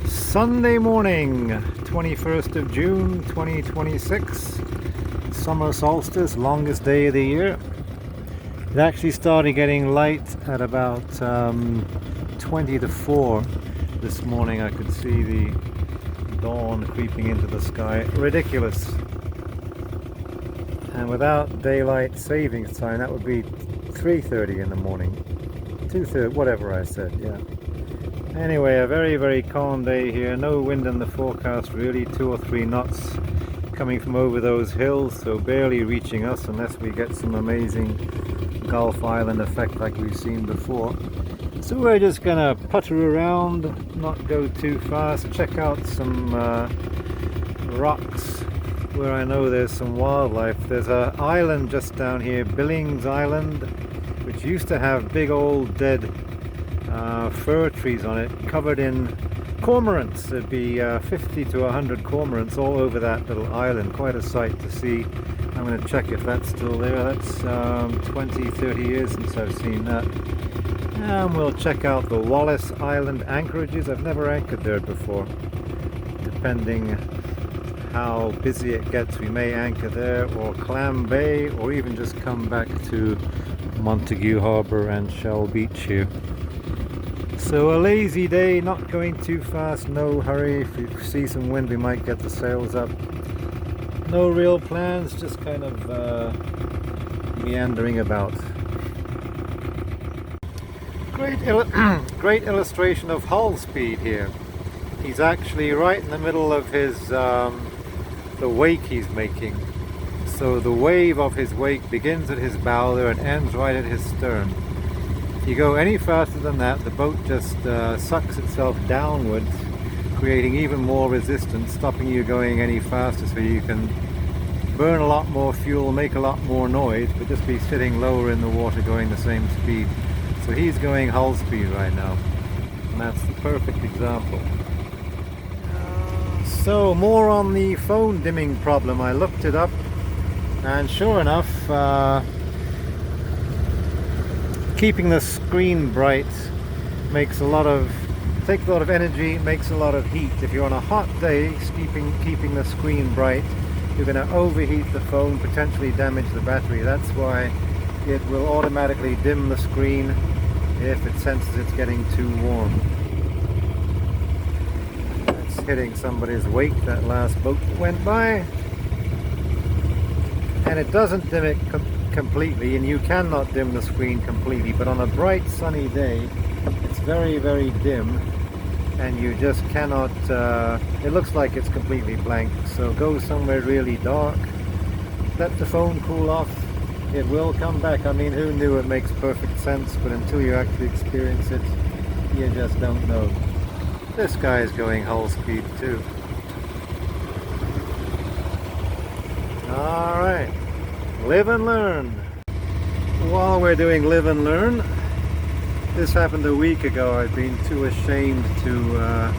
Sunday morning, 21st of June 2026, summer solstice, longest day of the year. It actually started getting light at about 20 to 4 this morning. I could see the dawn creeping into the sky. Ridiculous. And without daylight savings time, that would be 3:30 in the morning. 2:30, whatever I said, yeah. Anyway, a very, very calm day here. No wind in the forecast really, 2 or 3 knots coming from over those hills, so barely reaching us unless we get some amazing Gulf Island effect like we've seen before. So we're just gonna putter around, not go too fast, check out some rocks where I know there's some wildlife. There's an island just down here, Billings Island, which used to have big old dead fir trees on it, covered in cormorants. There'd be 50 to 100 cormorants all over that little island. Quite a sight to see. I'm going to check if that's still there. That's 20-30 years since I've seen that. And we'll check out the Wallace Island anchorages. I've never anchored there before. Depending how busy it gets, we may anchor there, or Clam Bay, or even just come back to Montague Harbour and Shell Beach here. So a lazy day, not going too fast, no hurry. If you see some wind, we might get the sails up. No real plans, just kind of meandering about. Great illustration of hull speed here. He's actually right in the middle of his the wake he's making. So the wave of his wake begins at his bow there and ends right at his stern. If you go any faster than that, the boat just sucks itself downwards, creating even more resistance, stopping you going any faster, so you can burn a lot more fuel, make a lot more noise, but just be sitting lower in the water going the same speed. So he's going hull speed right now, and that's the perfect example. So more on the phone dimming problem. I looked it up, and sure enough, keeping the screen bright takes a lot of energy, makes a lot of heat. If you're on a hot day, keeping the screen bright, you're going to overheat the phone, potentially damage the battery. That's why it will automatically dim the screen if it senses it's getting too warm. It's hitting somebody's wake, that last boat that went by. And it doesn't dim it completely, and you cannot dim the screen completely, but on a bright sunny day it's very, very dim, and you just cannot, it looks like it's completely blank. So go somewhere really dark, let the phone cool off, it will come back. I mean, who knew? It makes perfect sense, but until you actually experience it, you just don't know. This guy is going hull speed too. Alright, live and learn. While we're doing live and learn, this happened a week ago. I've been too ashamed to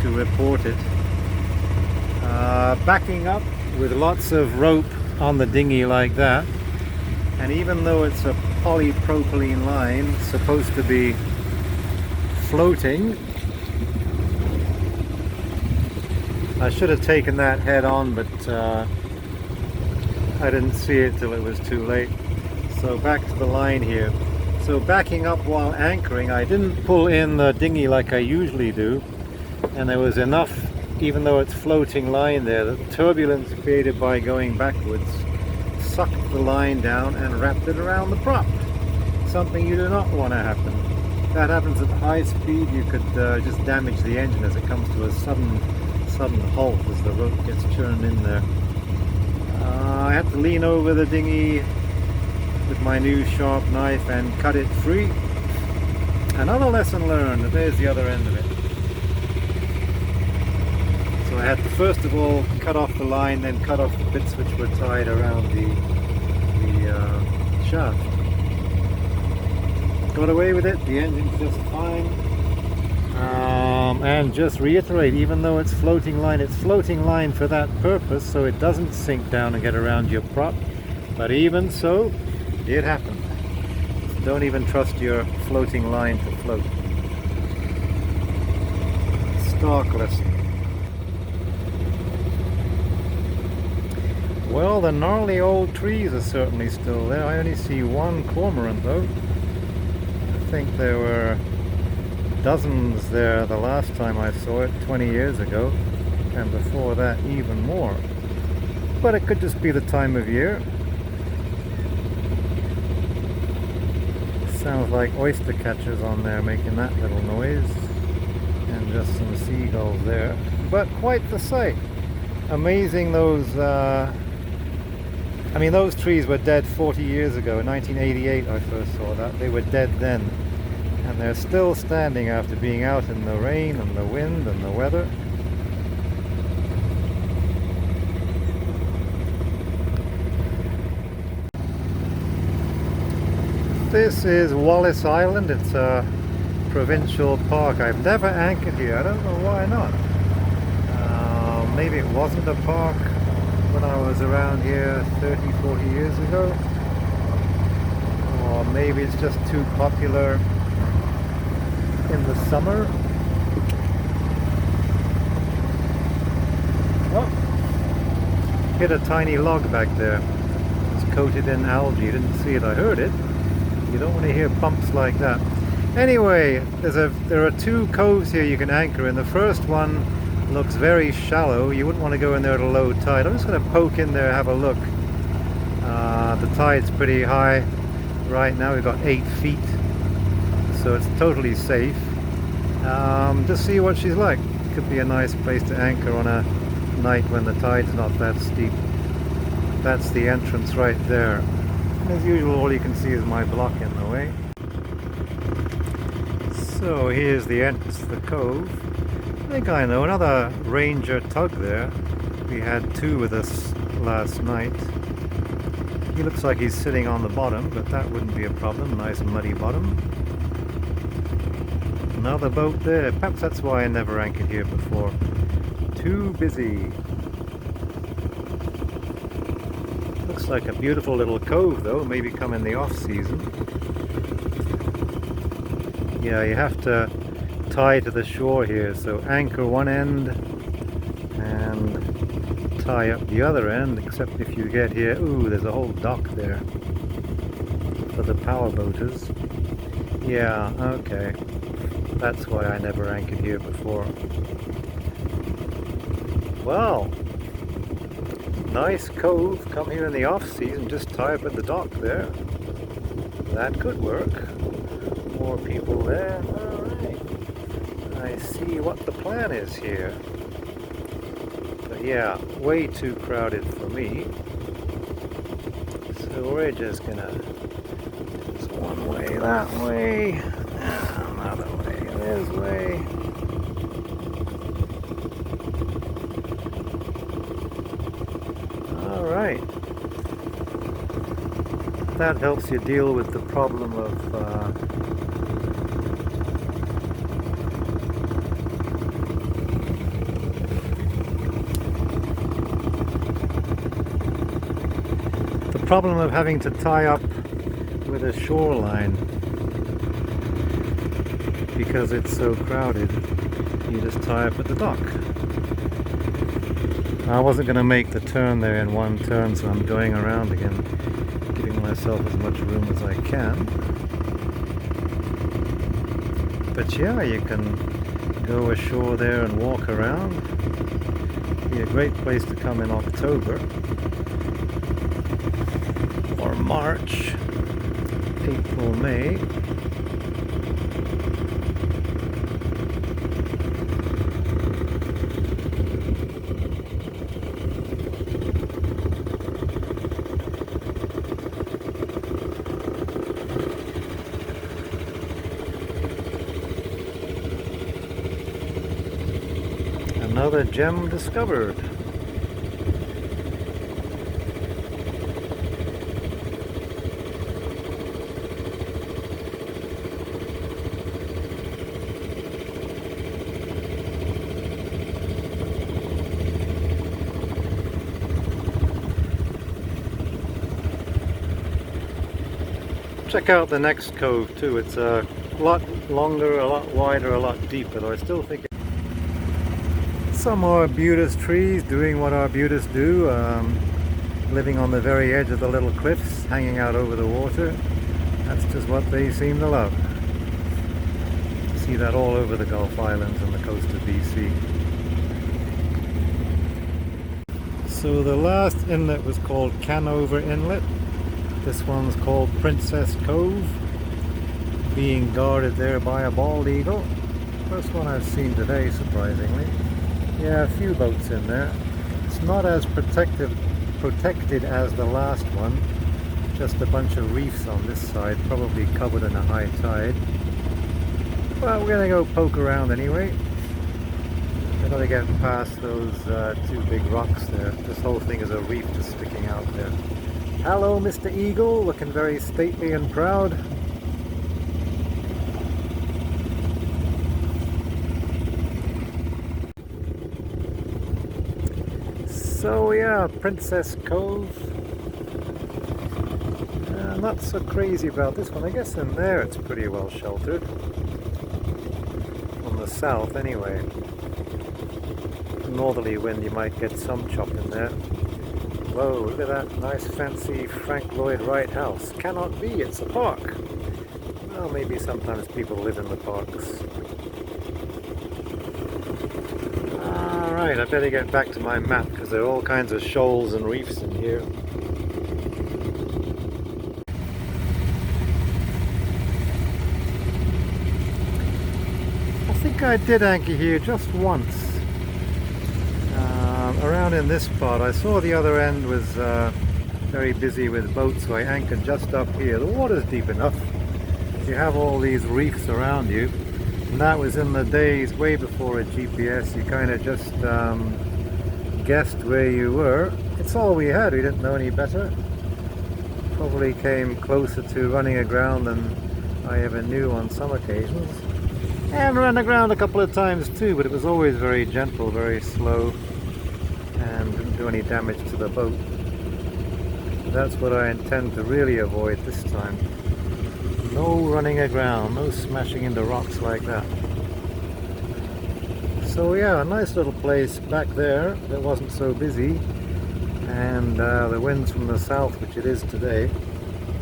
report it. Backing up with lots of rope on the dinghy like that, and even though it's a polypropylene line supposed to be floating, I should have taken that head on, but I didn't see it till it was too late. So back to the line here. So backing up while anchoring, I didn't pull in the dinghy like I usually do, and there was enough, even though it's floating line there, the turbulence created by going backwards sucked the line down and wrapped it around the prop. Something you do not want to happen. If that happens at high speed, you could just damage the engine as it comes to a sudden halt as the rope gets churned in there. I had to lean over the dinghy with my new sharp knife and cut it free. Another lesson learned. There's the other end of it. So I had to first of all cut off the line, then cut off the bits which were tied around the shaft. Got away with it. The engine's just fine. And just reiterate, even though it's floating line for that purpose, so it doesn't sink down and get around your prop. But even so, it happened. Don't even trust your floating line to float. Stalkless. Well, the gnarly old trees are certainly still there. I only see one cormorant though. I think there were dozens there the last time I saw it 20 years ago, and before that even more. But it could just be the time of year. Sounds like oyster catchers on there making that little noise, and just some seagulls there. But quite the sight. Amazing those, I mean, those trees were dead 40 years ago. In 1988 I first saw that. They were dead then. And they're still standing after being out in the rain and the wind and the weather. This is Wallace Island. It's a provincial park. I've never anchored here. I don't know why not. Maybe it wasn't a park when I was around here 30, 40 years ago. Or maybe it's just too popular in the summer. Oh, hit a tiny log back there. It's coated in algae. You didn't see it, I heard it. You don't want to hear bumps like that. Anyway, there are two coves here you can anchor in. The first one looks very shallow. You wouldn't want to go in there at a low tide. I'm just going to poke in there, have a look. The tide's pretty high right now. We've got 8 feet, so it's totally safe. Just see what she's like. Could be a nice place to anchor on a night when the tide's not that steep. That's the entrance right there. As usual, all you can see is my block in the way. So here's the entrance to the cove. I think I know another ranger tug there. We had 2 with us last night. He looks like he's sitting on the bottom, but that wouldn't be a problem. Nice muddy bottom. Another boat there. Perhaps that's why I never anchored here before. Too busy. Looks like a beautiful little cove though, maybe come in the off season. Yeah, you have to tie to the shore here, so anchor one end and tie up the other end, except if you get here, ooh, there's a whole dock there for the power boaters. Yeah, okay. That's why I never anchored here before. Well, nice cove. Come here in the off season, just tie up at the dock there. That could work. More people there. Alright. I see what the plan is here. But yeah, way too crowded for me. So we're just gonna, just one way, that way, another way, this way. Alright. That helps you deal with the problem of having to tie up with a shoreline because it's so crowded. You just tie up at the dock. I wasn't going to make the turn there in one turn, so I'm going around again, giving myself as much room as I can. But yeah, you can go ashore there and walk around. Be a great place to come in October or March, April, May. Another gem discovered. check out the next cove too. It's a lot longer, a lot wider, a lot deeper, though I still think some arbutus trees doing what arbutus do, living on the very edge of the little cliffs, hanging out over the water. That's just what they seem to love. See that all over the Gulf Islands and the coast of BC. So the last inlet was called Canover Inlet. This one's called Princess Cove, being guarded there by a bald eagle. First one I've seen today, surprisingly. Yeah, a few boats in there. It's not as protected as the last one. Just a bunch of reefs on this side, probably covered in a high tide. But we're gonna go poke around anyway. I've got to get past those two big rocks there. This whole thing is a reef just sticking out there. Hello, Mr. Eagle, looking very stately and proud. So yeah, Princess Cove. Not so crazy about this one. I guess in there it's pretty well sheltered. On the south anyway. Northerly wind, you might get some chop in there. Whoa, look at that nice fancy Frank Lloyd Wright house. Cannot be, it's a park. Well, maybe sometimes people live in the parks. Alright, I better get back to my map because there are all kinds of shoals and reefs in here. I think I did anchor here just once. Around in this part. I saw the other end was very busy with boats, so I anchored just up here. The water's deep enough. You have all these reefs around you, and that was in the days way before a GPS. You kind of just guessed where you were. It's all we had. We didn't know any better. Probably came closer to running aground than I ever knew on some occasions, and ran aground a couple of times too, but it was always very gentle, very slow, and didn't do any damage to the boat. That's what I intend to really avoid this time. No running aground, no smashing into rocks like that. So yeah, a nice little place back there that wasn't so busy, and the wind's from the south, which it is today.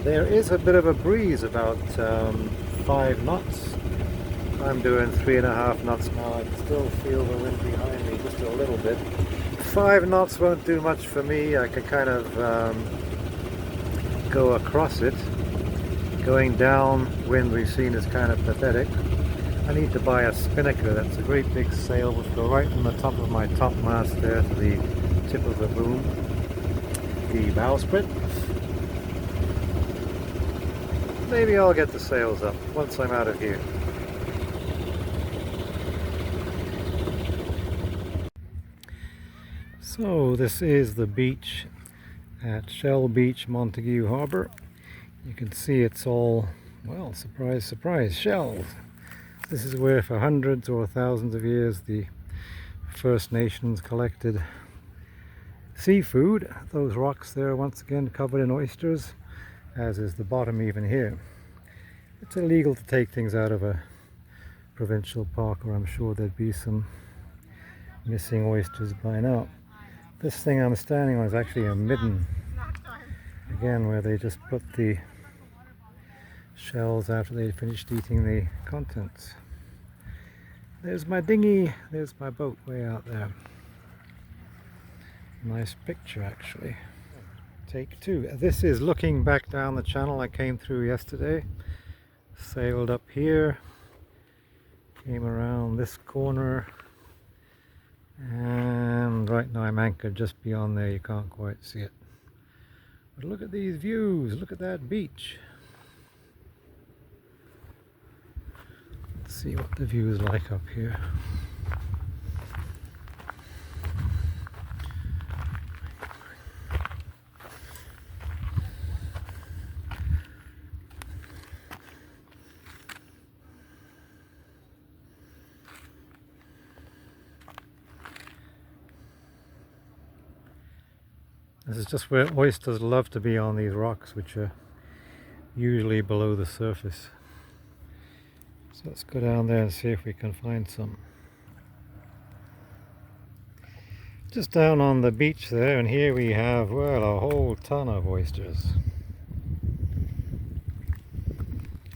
There is a bit of a breeze, about 5 knots. I'm doing 3.5 knots now. I can still feel the wind behind me just a little bit. 5 knots won't do much for me. I can kind of go across it. Going downwind, we've seen, is kind of pathetic. I need to buy a spinnaker. That's a great big sail which go right from the top of my topmast there to the tip of the boom, the bowsprit. Maybe I'll get the sails up once I'm out of here. So this is the beach at Shell Beach, Montague Harbour. You can see it's all, well, surprise, surprise, shells. This is where for hundreds or thousands of years the First Nations collected seafood. Those rocks there, once again covered in oysters, as is the bottom even here. It's illegal to take things out of a provincial park, or I'm sure there'd be some missing oysters by now. This thing I'm standing on is actually a midden, again, where they just put the shells after they finished eating the contents. There's my dinghy, there's my boat way out there. Nice picture, actually. Take two. This is looking back down the channel I came through yesterday. Sailed up here, came around this corner, and right now I'm anchored just beyond there. You can't quite see it, but look at these views, look at that beach. Let's see what the view is like up here. This is just where oysters love to be, on these rocks, which are usually below the surface. So let's go down there and see if we can find some. Just down on the beach there, and here we have, well, a whole ton of oysters.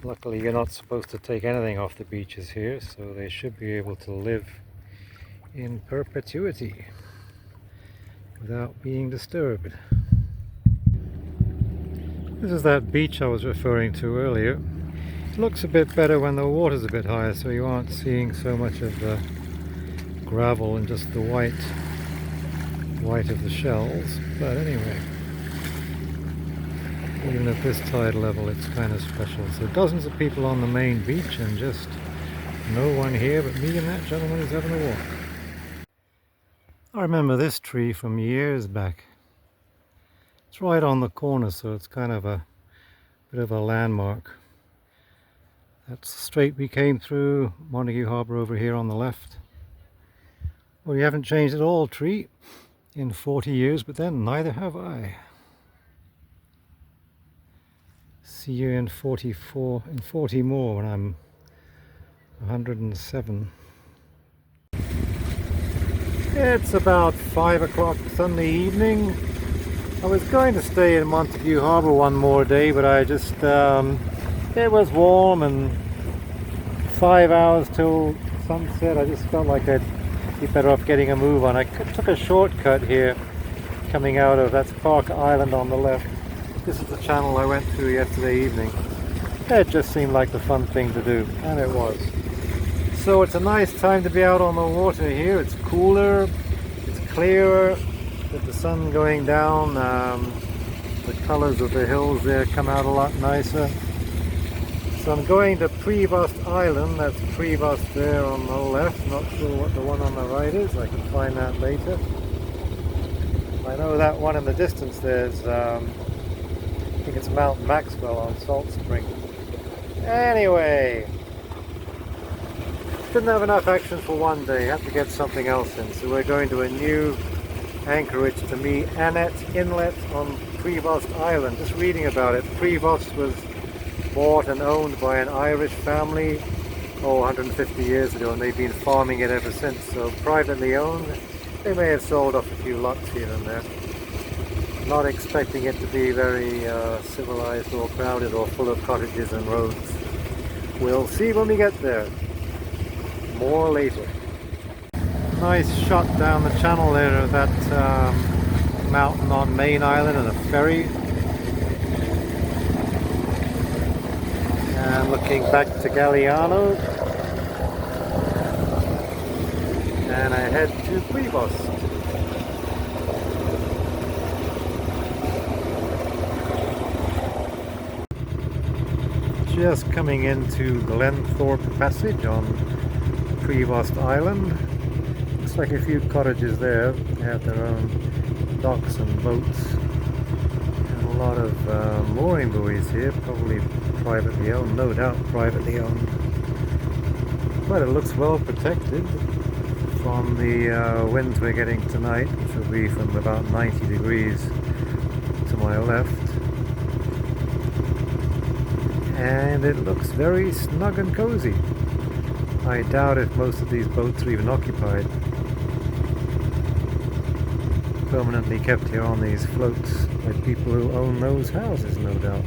Luckily you're not supposed to take anything off the beaches here, so they should be able to live in perpetuity without being disturbed. This is that beach I was referring to earlier. It looks a bit better when the water's a bit higher, so you aren't seeing so much of the gravel and just the white of the shells. But anyway, even at this tide level it's kind of special. So dozens of people on the main beach and just no one here but me and that gentleman who's having a walk. I remember this tree from years back. It's right on the corner, so it's kind of a bit of a landmark. That's the strait we came through, Montague Harbour over here on the left. Well, you haven't changed at all, tree, in 40 years, but then neither have I. See you in 40 more when I'm 107. It's about 5 o'clock Sunday evening. I was going to stay in Montague Harbour one more day, but I just, it was warm and 5 hours till sunset. I just felt like I'd be better off getting a move on. I took a shortcut here coming out of, that's Park Island on the left. This is the channel I went through yesterday evening. It just seemed like the fun thing to do, and it was. So it's a nice time to be out on the water here. It's cooler, it's clearer, with the sun going down. The colours of the hills there come out a lot nicer. So I'm going to Prevost Island. That's Prevost there on the left. Not sure what the one on the right is. I can find that later. I know that one in the distance there's, I think it's Mount Maxwell on Salt Spring. Anyway, didn't have enough action for one day. Had to get something else in. So we're going to a new anchorage to me, Annette Inlet on Prevost Island. Just reading about it. Prevost was bought and owned by an Irish family 150 years ago, and they've been farming it ever since. So privately owned. They may have sold off a few lots here and there. Not expecting it to be very civilized or crowded or full of cottages and roads. We'll see when we get there. More later. Nice shot down the channel there of that mountain on Main Island and a ferry. And looking back to Galiano. And I head to Prevost. Just coming into Glenthorpe Passage on Prevost Island. Looks like a few cottages there. They have their own docks and boats. And a lot of mooring buoys here, probably privately owned, no doubt privately owned. But it looks well protected from the winds we're getting tonight, which will be from about 90 degrees to my left. And it looks very snug and cozy. I doubt if most of these boats are even occupied. Permanently kept here on these floats by people who own those houses, no doubt.